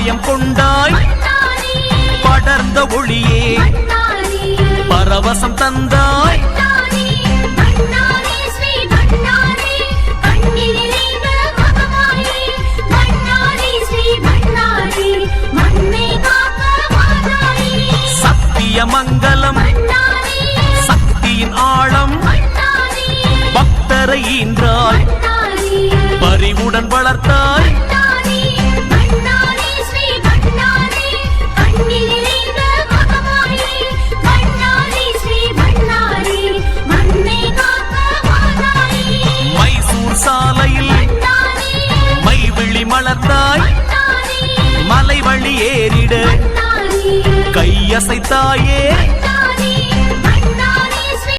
ஆலயம் கொண்டாய் படர்ந்த ஒளியே பரவசம் தந்தாய் சத்திய மங்கலம் சக்தியின் ஆழம் பக்தரை ஈன்றாய் பரிவுடன் வளர்த்த